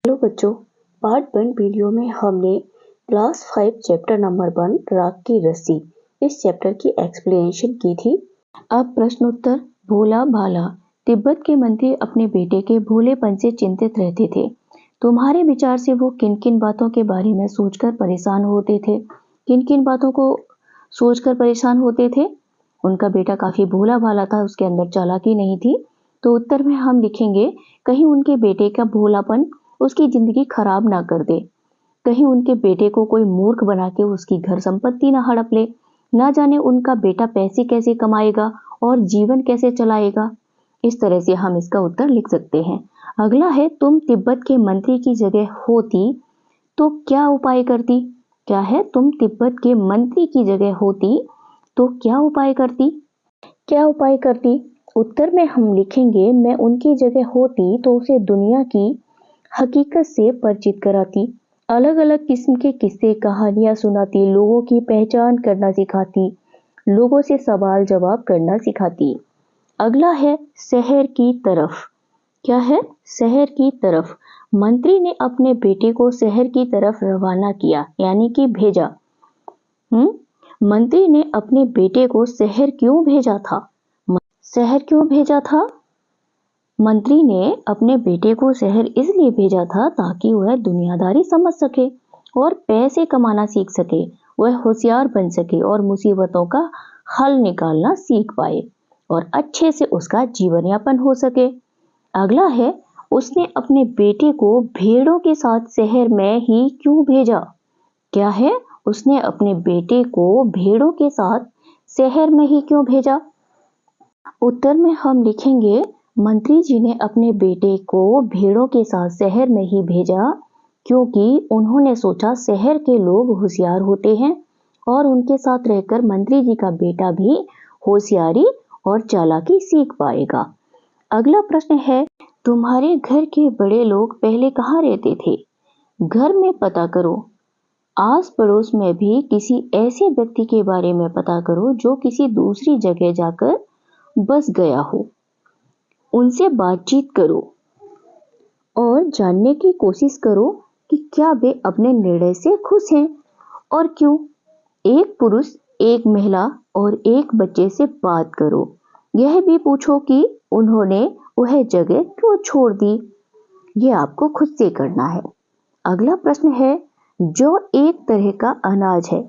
Hello बच्चों, part 1 video में हमने क्लास 5 चैप्टर नंबर 1 राग की रस्सी इस चैप्टर की एक्सप्लेनेशन की थी। अब प्रश्नोत्तर। भोला भाला। तिब्बत के मंत्री अपने बेटे के भोलेपन से चिंतित रहते थे। तुम्हारे विचार से वो किन किन बातों के बारे में सोचकर परेशान होते थे? किन किन बातों को सोचकर परेशान होते थे? उनका बेटा काफी भोला भाला था, उसके अंदर चालाकी नहीं थी। तो उत्तर में हम लिखेंगे, कहीं उनके बेटे का भोलापन उसकी जिंदगी खराब ना कर दे, कहीं उनके बेटे को कोई मूर्ख बना के उसकी घर संपत्ति ना हड़प ले, ना जाने उनका बेटा पैसे कैसे कमाएगा और जीवन कैसे चलाएगा। इस तरह से हम इसका उत्तर लिख सकते हैं। अगला है, तुम तिब्बत के मंत्री की जगह होती तो क्या उपाय करती? क्या है, तुम तिब्बत के मंत्री की जगह होती तो क्या उपाय करती? क्या उपाय करती? उत्तर में हम लिखेंगे, मैं उनकी जगह होती तो उसे दुनिया की हकीकत से परिचित कराती, अलग अलग किस्म के किस्से कहानियां सुनाती, लोगों की पहचान करना सिखाती, लोगों से सवाल जवाब करना सिखाती। अगला है, शहर की तरफ। क्या है? शहर की तरफ। मंत्री ने अपने बेटे को शहर की तरफ रवाना किया, यानी कि भेजा। मंत्री ने अपने बेटे को शहर क्यों भेजा था? शहर क्यों भेजा था? मंत्री ने अपने बेटे को शहर इसलिए भेजा था ताकि वह दुनियादारी समझ सके और पैसे कमाना सीख सके, वह होशियार बन सके और मुसीबतों का हल निकालना सीख पाए और अच्छे से उसका जीवन यापन हो सके। अगला है, उसने अपने बेटे को भेड़ों के साथ शहर में ही क्यों भेजा? क्या है? उसने अपने बेटे को भेड़ों के साथ शहर में ही क्यों भेजा? उत्तर में हम लिखेंगे, मंत्री जी ने अपने बेटे को भेड़ों के साथ शहर में ही भेजा क्योंकि उन्होंने सोचा शहर के लोग होशियार होते हैं और उनके साथ रहकर मंत्री जी का बेटा भी होशियारी और चालाकी सीख पाएगा। अगला प्रश्न है, तुम्हारे घर के बड़े लोग पहले कहाँ रहते थे? घर में पता करो। आस पड़ोस में भी किसी ऐसे व्यक्ति के बारे में पता करो जो किसी दूसरी जगह जाकर बस गया हो। उनसे बातचीत करो और जानने की कोशिश करो कि क्या वे अपने निर्णय से खुश हैं और क्यों। एक पुरुष, एक महिला और एक बच्चे से बात करो। यह भी पूछो कि उन्होंने वह जगह क्यों छोड़ दी। यह आपको खुद से करना है। अगला प्रश्न है, जौ एक तरह का अनाज है।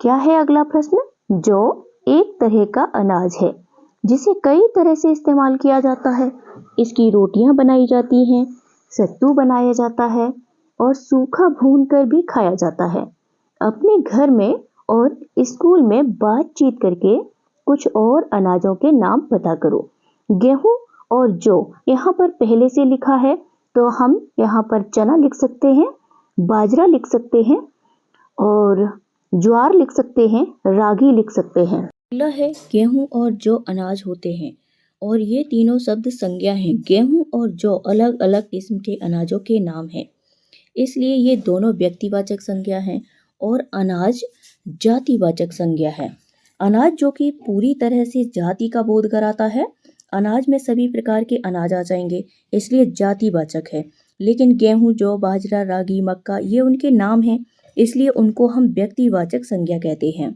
क्या है अगला प्रश्न? जौ एक तरह का अनाज है जिसे कई तरह से इस्तेमाल किया जाता है। इसकी रोटियां बनाई जाती हैं, सत्तू बनाया जाता है और सूखा भून कर भी खाया जाता है। अपने घर में और स्कूल में बातचीत करके कुछ और अनाजों के नाम पता करो। गेहूं और जौ यहाँ पर पहले से लिखा है, तो हम यहाँ पर चना लिख सकते हैं, बाजरा लिख सकते हैं और ज्वार लिख सकते हैं, रागी लिख सकते हैं। अगला है, गेहूं और जौ अनाज होते हैं और ये तीनों शब्द संज्ञा हैं। गेहूं और जौ अलग अलग किस्म के अनाजों के नाम हैं, इसलिए ये दोनों व्यक्तिवाचक संज्ञा हैं और अनाज जातिवाचक संज्ञा है। अनाज जो कि पूरी तरह से जाति का बोध कराता है, अनाज में सभी प्रकार के अनाज आ जाएंगे, इसलिए जातिवाचक है। लेकिन गेहूं, जौ, बाजरा, रागी, मक्का ये उनके नाम हैं, इसलिए उनको हम व्यक्तिवाचक संज्ञा कहते हैं।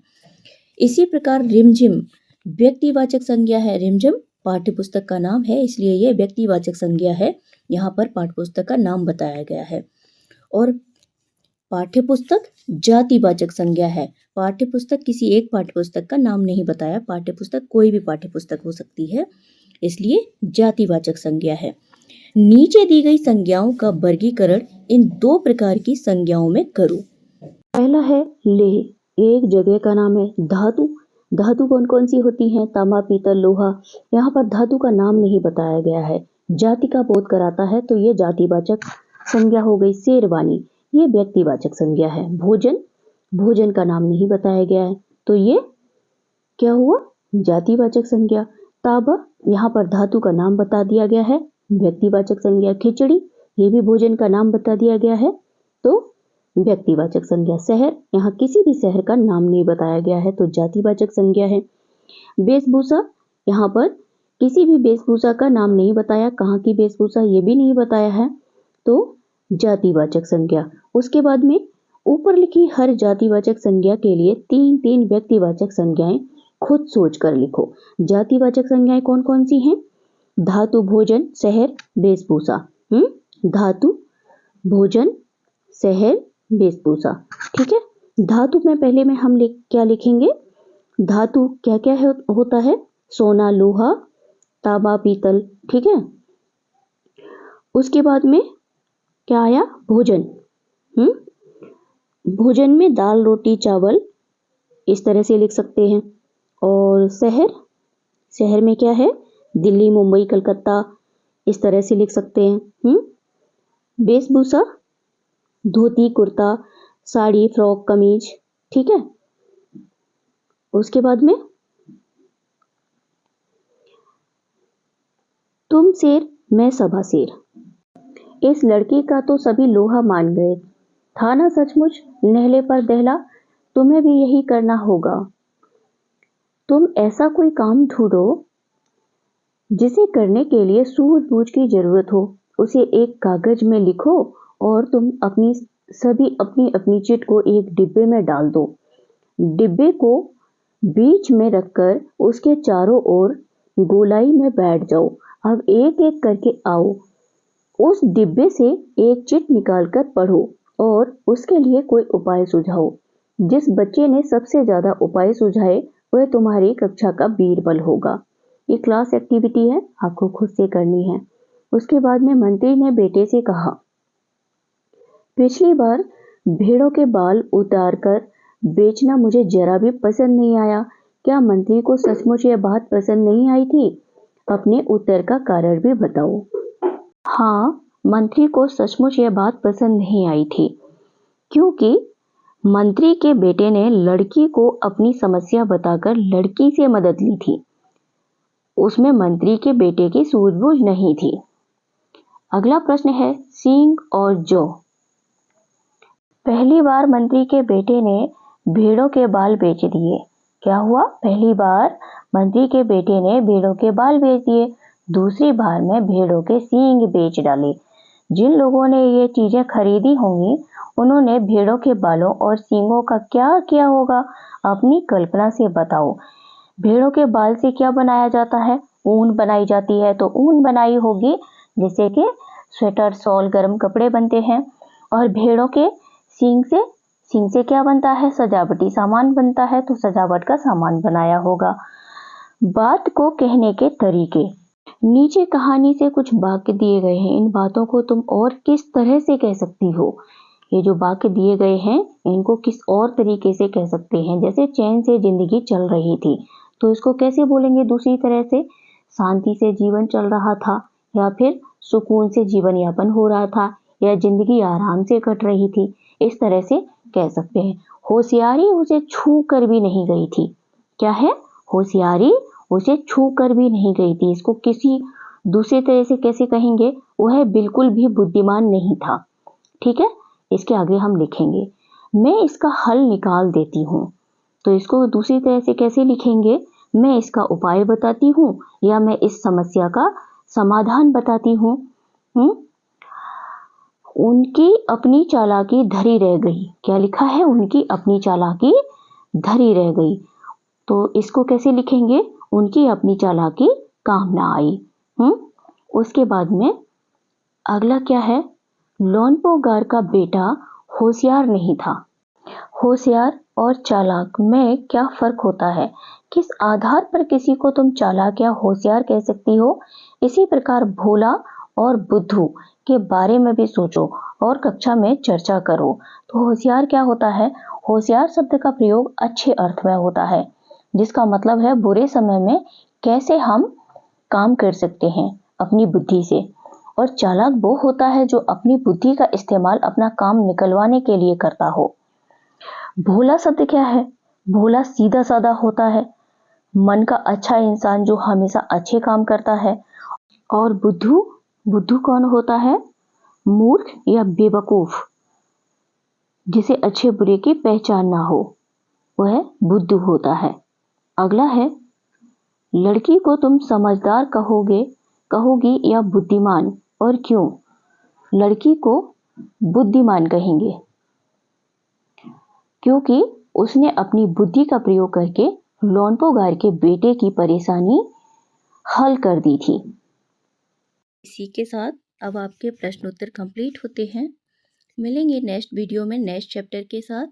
इसी प्रकार रिमझिम व्यक्तिवाचक संज्ञा है। रिमझिम पाठ्यपुस्तक का नाम है, इसलिए यह व्यक्तिवाचक संज्ञा है। यहाँ पर पाठ्यपुस्तक का नाम बताया गया है। और पाठ्यपुस्तक जातिवाचक संज्ञा है। पाठ्यपुस्तक किसी एक पाठ्यपुस्तक का नाम नहीं बताया, पाठ्यपुस्तक कोई भी पाठ्यपुस्तक हो सकती है, इसलिए जातिवाचक संज्ञा है। नीचे दी गई संज्ञाओं का वर्गीकरण इन दो प्रकार की संज्ञाओं में करो। पहला है लेह, ये एक जगह का नाम है। धातु, धातु कौन कौन सी होती हैं? तांबा, पीतल, लोहा। यहाँ पर धातु का नाम नहीं बताया गया है, जाति का बोध कराता है, तो ये जातिवाचक संज्ञा हो गई। शेरवानी, ये व्यक्तिवाचक संज्ञा है। भोजन, भोजन का नाम नहीं बताया गया है, तो ये क्या हुआ? जातिवाचक संज्ञा। तांबा, यहाँ पर धातु का नाम बता दिया गया है, व्यक्तिवाचक संज्ञा। खिचड़ी, ये भी भोजन का नाम बता दिया गया है, तो व्यक्तिवाचक संज्ञा। शहर, यहाँ किसी भी शहर का नाम नहीं बताया गया है, तो जातिवाचक संज्ञा है। वेशभूषा, यहाँ पर किसी भी वेशभूषा का नाम नहीं बताया, कहाँ की वेशभूषा ये भी नहीं बताया है, तो जातिवाचक संज्ञा। उसके बाद में ऊपर लिखी हर जातिवाचक संज्ञा के लिए 3-3 व्यक्तिवाचक संज्ञाएं खुद सोच कर लिखो। जातिवाचक संज्ञाएं कौन कौन सी हैं? धातु, भोजन, शहर, वेशभूषा। धातु, भोजन, शहर, वेशभूषा। ठीक है। धातु में पहले में हम क्या लिखेंगे? धातु क्या क्या होता है? सोना, लोहा, तांबा, पीतल। ठीक है। उसके बाद में क्या आया? भोजन। भोजन में दाल, रोटी, चावल, इस तरह से लिख सकते हैं। और शहर, शहर में क्या है? दिल्ली, मुंबई, कलकत्ता, इस तरह से लिख सकते हैं। वेशभूषा, धोती, कुर्ता, साड़ी, फ्रॉक, कमीज। ठीक है। उसके बाद में तुम शेर, मैं सभा शेर। इस लड़की का तो सभी लोहा मान गए था ना सचमुच, नहले पर दहला, तुम्हें भी यही करना होगा। तुम ऐसा कोई काम ढूंढो जिसे करने के लिए सूझबूझ की जरूरत हो, उसे एक कागज में लिखो और तुम अपनी अपनी चिट को एक डिब्बे में डाल दो। डिब्बे को बीच में रखकर उसके चारों ओर गोलाई में बैठ जाओ। अब एक एक करके आओ, उस डिब्बे से एक चिट निकालकर पढ़ो और उसके लिए कोई उपाय सुझाओ। जिस बच्चे ने सबसे ज्यादा उपाय सुझाए वह तुम्हारी कक्षा का बीरबल होगा। ये क्लास एक्टिविटी है, आपको खुद से करनी है। उसके बाद में मंत्री ने बेटे से कहा, पिछली बार भेड़ों के बाल उतारकर बेचना मुझे जरा भी पसंद नहीं आया। क्या मंत्री को सचमुच यह बात पसंद नहीं आई थी? अपने उत्तर का कारण भी बताओ। हाँ, मंत्री को सचमुच यह बात पसंद नहीं आई थी, क्योंकि मंत्री के बेटे ने लड़की को अपनी समस्या बताकर लड़की से मदद ली थी। उसमें मंत्री के बेटे की सूझबूझ नहीं थी। अगला प्रश्न है सींग और जौ। पहली बार मंत्री के बेटे ने भेड़ों के बाल बेच दिए। क्या हुआ? पहली बार मंत्री के बेटे ने भेड़ों के बाल बेच दिए, दूसरी बार में भेड़ों के सींग बेच डाले। जिन लोगों ने ये चीजें खरीदी होंगी उन्होंने भेड़ों के बालों और सींगों का क्या किया होगा? अपनी कल्पना से बताओ। भेड़ों के बाल से क्या बनाया जाता है? ऊन बनाई जाती है, तो ऊन बनाई होगी जिससे कि स्वेटर, शॉल, गर्म कपड़े बनते हैं। और भेड़ों के सींग से क्या बनता है? सजावटी सामान बनता है, तो सजावट का सामान बनाया होगा। बात को कहने के तरीके। नीचे कहानी से कुछ वाक्य दिए गए हैं, इन बातों को तुम और किस तरह से कह सकती हो? ये जो वाक्य दिए गए हैं इनको किस और तरीके से कह सकते हैं? जैसे चैन से जिंदगी चल रही थी, तो इसको कैसे बोलेंगे दूसरी तरह से? शांति से जीवन चल रहा था, या फिर सुकून से जीवन यापन हो रहा था, या जिंदगी आराम से कट रही थी, इस तरह से कह सकते हैं। होशियारी उसे छू कर भी नहीं गई थी। क्या है? होशियारी उसे छू कर भी नहीं गई थी। इसको किसी दूसरे तरह से कैसे कहेंगे? वह बिल्कुल भी बुद्धिमान नहीं था। ठीक है। इसके आगे हम लिखेंगे, मैं इसका हल निकाल देती हूँ। तो इसको दूसरी तरह से कैसे लिखेंगे? मैं इसका उपाय बताती हूँ, या मैं इस समस्या का समाधान बताती हूँ। उनकी अपनी चालाकी धरी रह गई। क्या लिखा है? उनकी अपनी चालाकी धरी रह गई। तो इसको कैसे लिखेंगे? उनकी अपनी चालाकी काम ना आई। उसके बाद में अगला क्या है? लोनपोगार का बेटा होशियार नहीं था। होशियार और चालाक में क्या फर्क होता है? किस आधार पर किसी को तुम चालाक या होशियार कह सकती हो? इसी प्रकार भोला और बुद्धू के बारे में भी सोचो और कक्षा में चर्चा करो। तो होशियार क्या होता है? होशियार शब्द का प्रयोग अच्छे अर्थ में होता है, जिसका मतलब है बुरे समय में कैसे हम काम कर सकते हैं अपनी बुद्धि से। और चालाक वो होता है जो अपनी बुद्धि का इस्तेमाल अपना काम निकलवाने के लिए करता हो। भोला शब्द क्या है? भोला सीधा साधा होता है, मन का अच्छा इंसान जो हमेशा अच्छे काम करता है। और बुद्धू कौन होता है? मूर्ख या बेवकूफ, जिसे अच्छे बुरे की पहचान ना हो, वह बुद्धू होता है। अगला है, लड़की को तुम समझदार कहोगी या बुद्धिमान, और क्यों? लड़की को बुद्धिमान कहेंगे, क्योंकि उसने अपनी बुद्धि का प्रयोग करके लोनपोगार के बेटे की परेशानी हल कर दी थी। इसी के साथ अब आपके प्रश्न उत्तर कंप्लीट होते हैं। मिलेंगे नेक्स्ट वीडियो में नेक्स्ट चैप्टर के साथ।